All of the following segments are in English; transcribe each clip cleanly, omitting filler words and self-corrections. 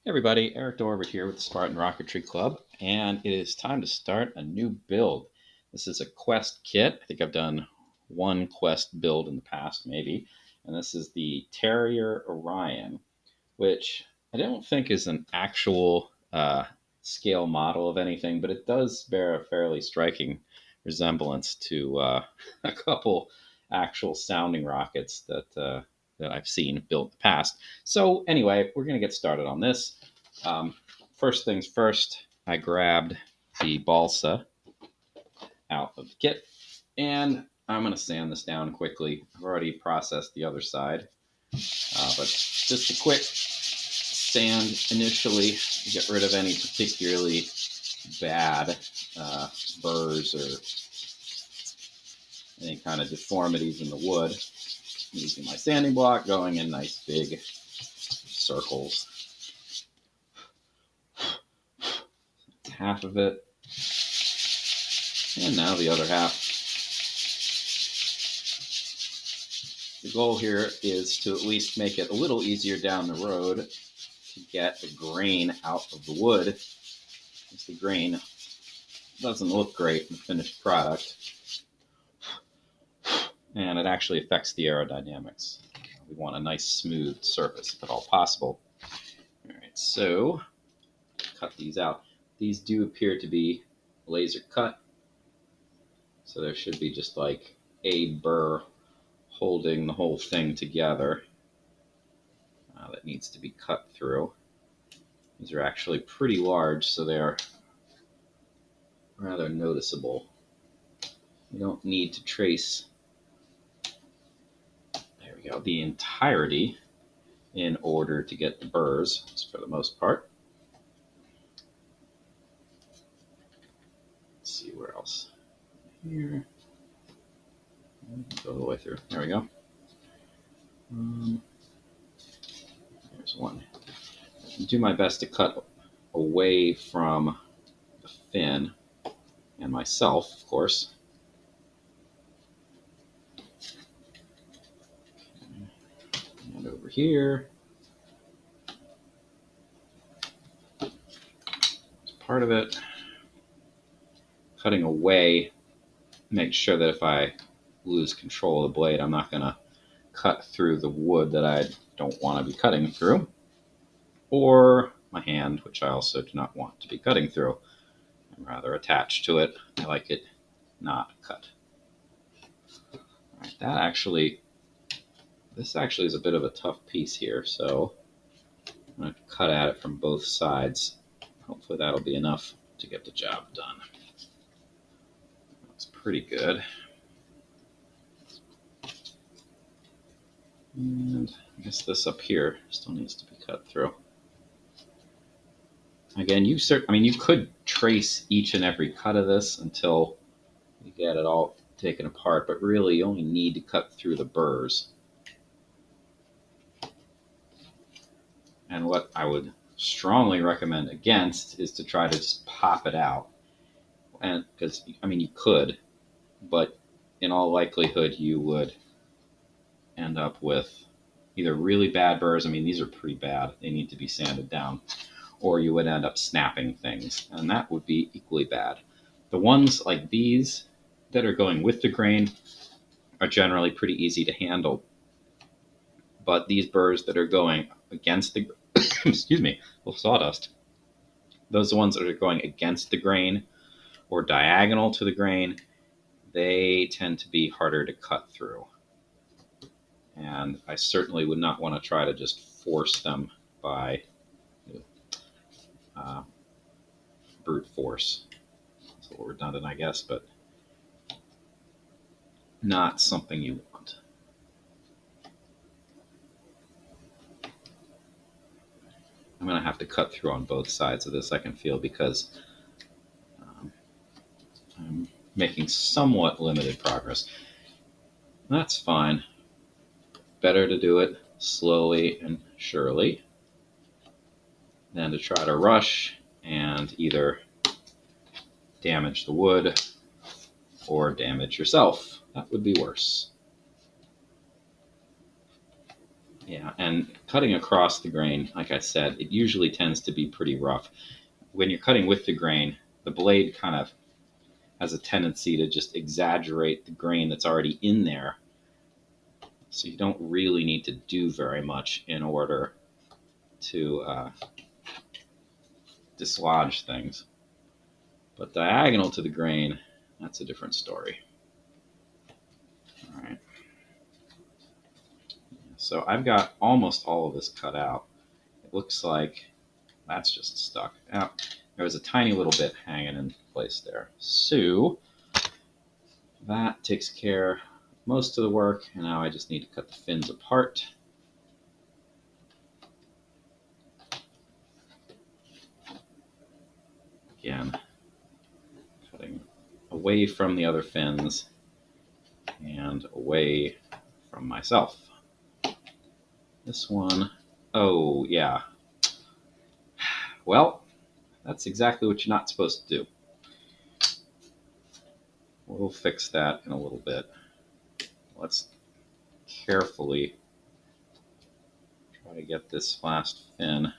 Hey everybody, Eric Dorward here with the Spartan Rocketry Club, and it is time to start a new build. This is a Quest kit. I think I've done one Quest build in the past, maybe, and this is the Terrier-Orion, which I don't think is an actual scale model of anything, but it does bear a fairly striking resemblance to a couple actual sounding rockets that I've seen built in the past. So anyway, we're going to get started on this. First things first, I grabbed the balsa out of the kit, and I'm going to sand this down quickly. I've already processed the other side, but just a quick sand initially to get rid of any particularly bad burrs or any kind of deformities in the wood. I'm using my sanding block, going in nice big circles. Half of it, and now the other half. The goal here is to at least make it a little easier down the road to get the grain out of the wood, because the grain doesn't look great in the finished product, and it actually affects the aerodynamics. We want a nice smooth surface if at all possible. All right, so cut these out. These do appear to be laser cut, so there should be just like a burr holding the whole thing together that needs to be cut through. These are actually pretty large, so they're rather noticeable. You don't need to trace, there we go, the entirety in order to get the burrs, for the most part. Let's see where else. Here. Go all the way through. There we go. There's one. I do my best to cut away from the fin and myself, of course. And over here, as part of it, cutting away makes sure that if I lose control of the blade, I'm not going to cut through the wood that I don't want to be cutting through, or my hand, which I also do not want to be cutting through. I'm rather attached to it. I like it not cut. All right, this actually is a bit of a tough piece here, so I'm going to cut at it from both sides. Hopefully that'll be enough to get the job done. That's pretty good. And I guess this up here still needs to be cut through. Again, you could trace each and every cut of this until you get it all taken apart, but really you only need to cut through the burrs. And what I would strongly recommend against is to try to just pop it out. And because, you could, but in all likelihood you would end up with either really bad burrs. These are pretty bad. They need to be sanded down. Or you would end up snapping things, and that would be equally bad. The ones like these that are going with the grain are generally pretty easy to handle. But these burrs that are going against the excuse me, sawdust. Those are the ones that are going against the grain or diagonal to the grain. They tend to be harder to cut through. And I certainly would not want to try to just force them by brute force. It's a little redundant, I guess, but not something you want. I'm going to have to cut through on both sides of this, I can feel, because I'm making somewhat limited progress. That's fine. Better to do it slowly and surely than to try to rush and either damage the wood or damage yourself. That would be worse. Yeah, and cutting across the grain, like I said, it usually tends to be pretty rough. When you're cutting with the grain, the blade kind of has a tendency to just exaggerate the grain that's already in there. So you don't really need to do very much in order to dislodge things. But diagonal to the grain, that's a different story. All right. So I've got almost all of this cut out. It looks like that's just stuck out. There was a tiny little bit hanging in place there. So that takes care of most of the work, and now I just need to cut the fins apart. Again, cutting away from the other fins and away from myself. This one, oh yeah. Well, that's exactly what you're not supposed to do. We'll fix that in a little bit. Let's carefully try to get this last fin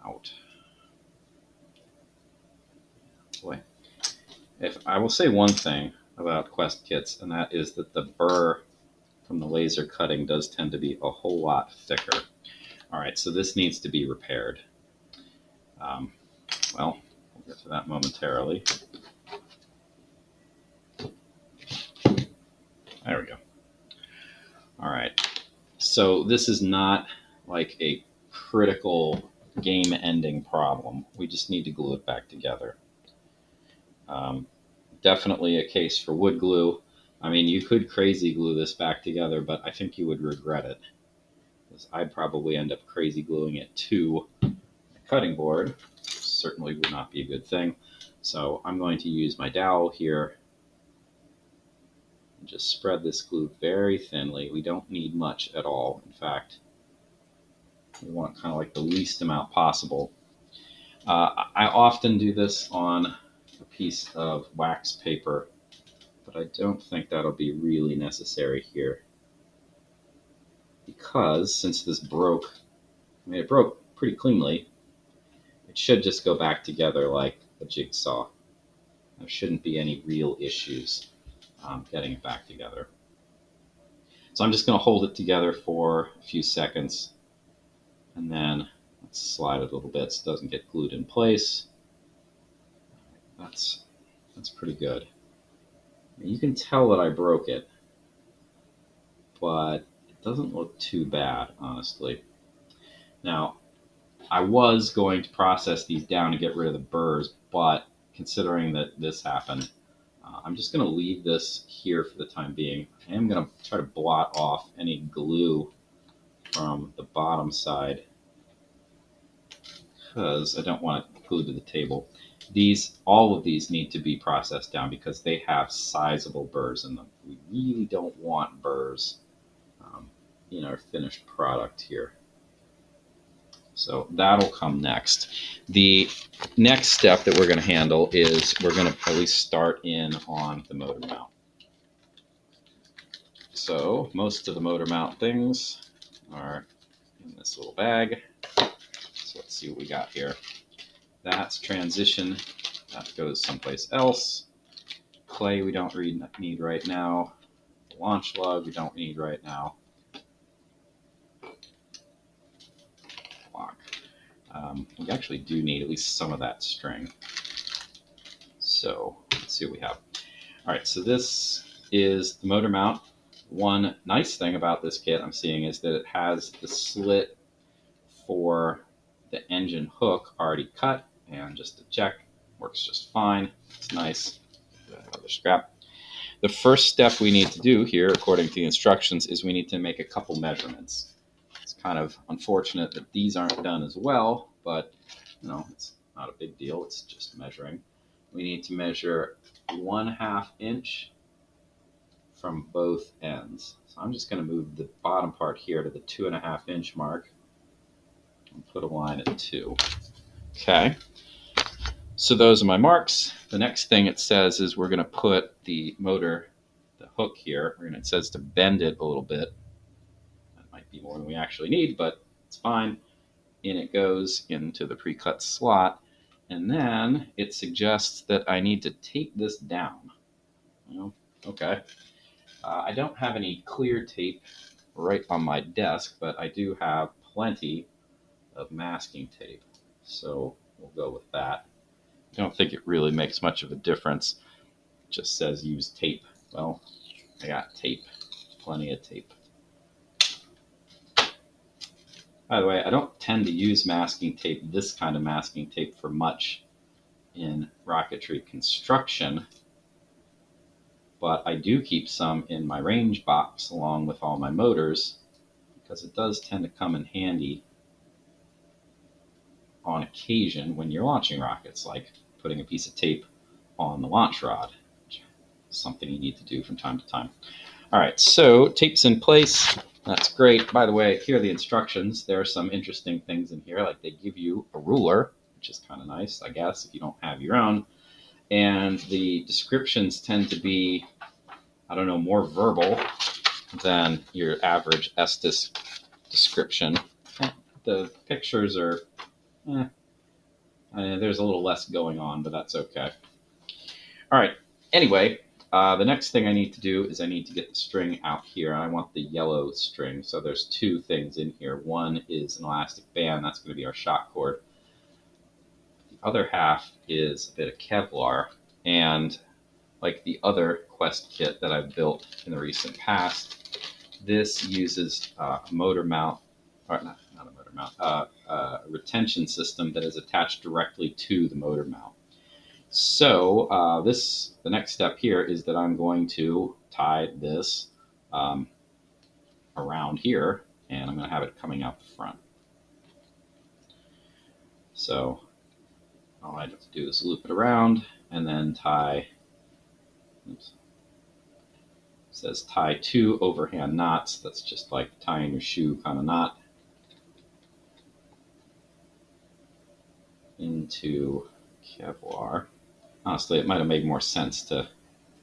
out. Boy, if I will say one thing about Quest kits, and that is that the burr from the laser cutting does tend to be a whole lot thicker. All right, so this needs to be repaired. Well, we'll get to that momentarily. There we go. All right, so this is not like a critical game-ending problem. We just need to glue it back together. Definitely a case for wood glue. I mean, you could crazy glue this back together, but I think you would regret it, because I'd probably end up crazy gluing it to a cutting board. Certainly would not be a good thing. So I'm going to use my dowel here and just spread this glue very thinly. We don't need much at all. In fact, we want kind of like the least amount possible. I often do this on a piece of wax paper, but I don't think that'll be really necessary here, because since this broke, I mean, it broke pretty cleanly, it should just go back together like a jigsaw. There shouldn't be any real issues getting it back together. So I'm just going to hold it together for a few seconds, and then let's slide it a little bit so it doesn't get glued in place. That's pretty good. You can tell that I broke it, but it doesn't look too bad, honestly. Now, I was going to process these down to get rid of the burrs, but considering that this happened, I'm just going to leave this here for the time being. I am going to try to blot off any glue from the bottom side, because I don't want it glued to the table. All of these need to be processed down because they have sizable burrs in them. We really don't want burrs in our finished product here. So that'll come next. The next step that we're going to handle is we're going to at least start in on the motor mount. So most of the motor mount things are in this little bag. So let's see what we got here. That's transition. That goes someplace else. Clay we don't need right now. Launch lug we don't need right now. Lock. We actually do need at least some of that string. So let's see what we have. All right, so this is the motor mount. One nice thing about this kit I'm seeing is that it has the slit for the engine hook already cut, and just to check, works just fine. It's nice. Another scrap. The first step we need to do here, according to the instructions, is we need to make a couple measurements. It's kind of unfortunate that these aren't done as well, but it's not a big deal. It's just measuring. We need to measure 1/2 inch from both ends. So I'm just going to move the bottom part here to the 2.5 inch mark and put a line at 2. Okay. So those are my marks. The next thing it says is we're going to put the motor, the hook here, it says to bend it a little bit. That might be more than we actually need, but it's fine. In it goes into the pre-cut slot. And then it suggests that I need to tape this down. Well, okay. I don't have any clear tape right on my desk, but I do have plenty of masking tape. So we'll go with that. I don't think it really makes much of a difference. It just says use tape. Well, I got tape, plenty of tape. By the way, I don't tend to use masking tape, this kind of masking tape, for much in rocketry construction, but I do keep some in my range box along with all my motors because it does tend to come in handy on occasion when you're launching rockets, like putting a piece of tape on the launch rod, which is something you need to do from time to time. All right, so tape's in place. That's great. By the way, here are the instructions. There are some interesting things in here, like they give you a ruler, which is kind of nice, I guess, if you don't have your own. And the descriptions tend to be, I don't know, more verbal than your average Estes description. The pictures are, there's a little less going on, but that's okay. All right, anyway, the next thing I need to do is I need to get the string out here. I want the yellow string, so there's two things in here. One is an elastic band, that's going to be our shock cord. The other half is a bit of Kevlar, and like the other Quest kit that I've built in the recent past, this uses a motor mount, or not a motor mount, a retention system that is attached directly to the motor mount. So the next step here is that I'm going to tie this around here, and I'm going to have it coming out the front. So all I have to do is loop it around and then tie, oops, it says tie 2 overhand knots. That's just like tying your shoe kind of knot into Kevlar. Honestly, it might have made more sense to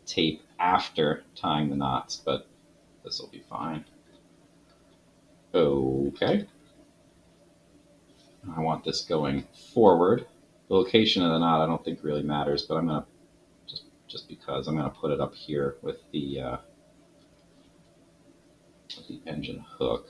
tape after tying the knots, but this will be fine. Okay. I want this going forward. The location of the knot I don't think really matters, but I'm going to, just because, I'm going to put it up here with the engine hook.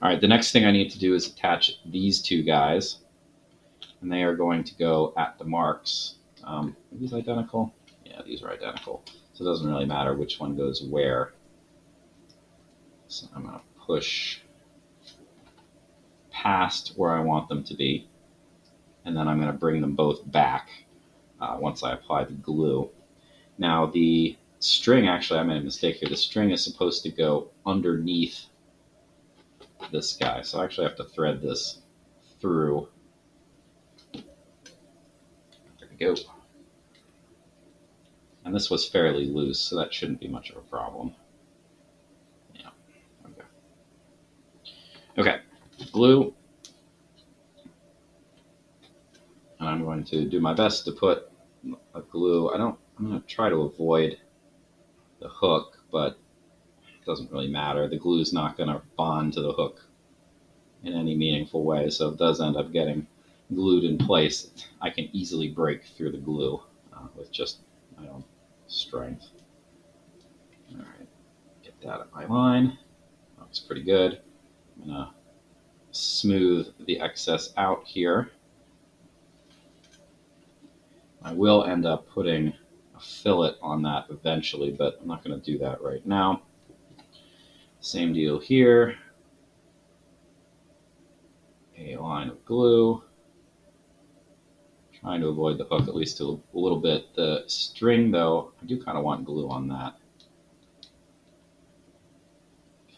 All right, the next thing I need to do is attach these two guys, and they are going to go at the marks. Are these identical? Yeah, these are identical. So it doesn't really matter which one goes where. So I'm going to push past where I want them to be, and then I'm going to bring them both back once I apply the glue. Now the string, actually I made a mistake here. The string is supposed to go underneath this guy, so I actually have to thread this through. There we go. And this was fairly loose, so that shouldn't be much of a problem. Yeah, okay. Okay, glue. And I'm going to do my best to put a glue. I'm going to try to avoid the hook, but it doesn't really matter. The glue is not going to bond to the hook in any meaningful way, so if it does end up getting glued in place, I can easily break through the glue with just my own strength. All right, get that at my line. Looks pretty good. I'm going to smooth the excess out here. I will end up putting a fillet on that eventually, but I'm not going to do that right now. Same deal here. A line of glue. Trying to avoid the hook at least a little bit. The string, though, I do kind of want glue on that.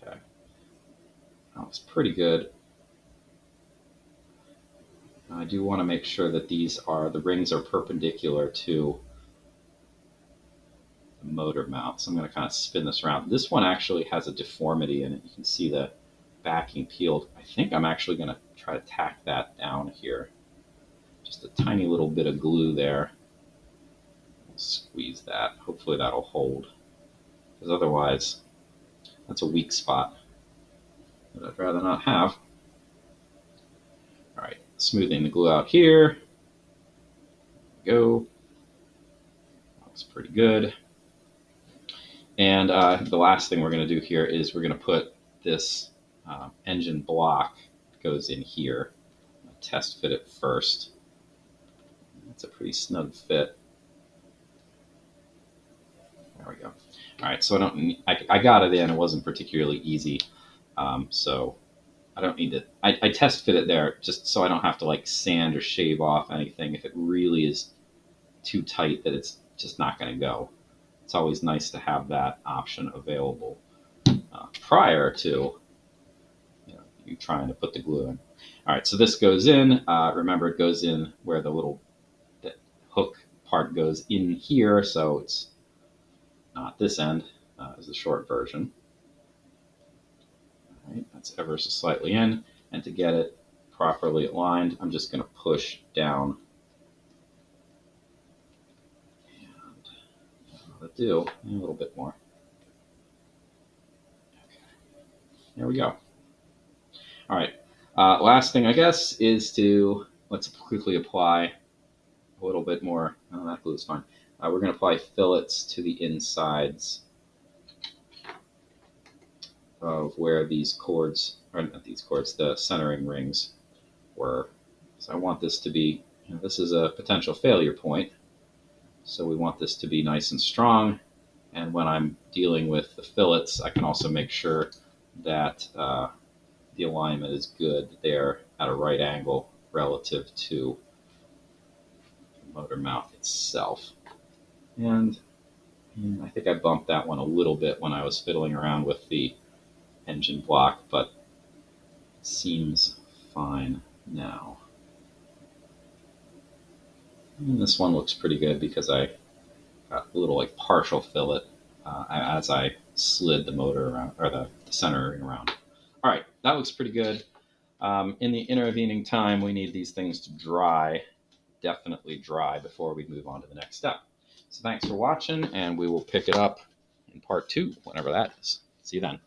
Okay. That looks pretty good. I do want to make sure that the rings are perpendicular to the motor mount. So I'm going to kind of spin this around. This one actually has a deformity in it. You can see the backing peeled. I think I'm actually going to try to tack that down here. Just a tiny little bit of glue there. We'll squeeze that. Hopefully that'll hold. Because otherwise, that's a weak spot. that I'd rather not have. All right, smoothing the glue out here. Go. Looks pretty good. And the last thing we're going to do here is we're going to put this engine block that goes in here. I'll test fit it first. That's a pretty snug fit. There we go. All right, so I got it in. It wasn't particularly easy, so I don't need to. I test fit it there just so I don't have to like sand or shave off anything if it really is too tight that it's just not going to go. It's always nice to have that option available prior to you trying to put the glue in. All right, so this goes in. Remember, it goes in where the hook part goes in here, so it's not this end is the short version. All right, that's ever so slightly in, and to get it properly aligned, I'm just going to push down. And do a little bit more. Okay. There we go. All right. Last thing, I guess, is let's quickly apply a little bit more. Oh, that glue is fine. We're going to apply fillets to the insides of where these cords, or not these cords, the centering rings were. So I want this to be, this is a potential failure point. So we want this to be nice and strong. And when I'm dealing with the fillets, I can also make sure that the alignment is good there at a right angle relative to the motor mouth itself. And I think I bumped that one a little bit when I was fiddling around with the engine block, but it seems fine now. And this one looks pretty good because I got a little like partial fillet as I slid the motor around, or the centering around. All right, that looks pretty good. In the intervening time, we need these things to dry, definitely dry, before we move on to the next step. So thanks for watching, and we will pick it up in part 2, whenever that is. See you then.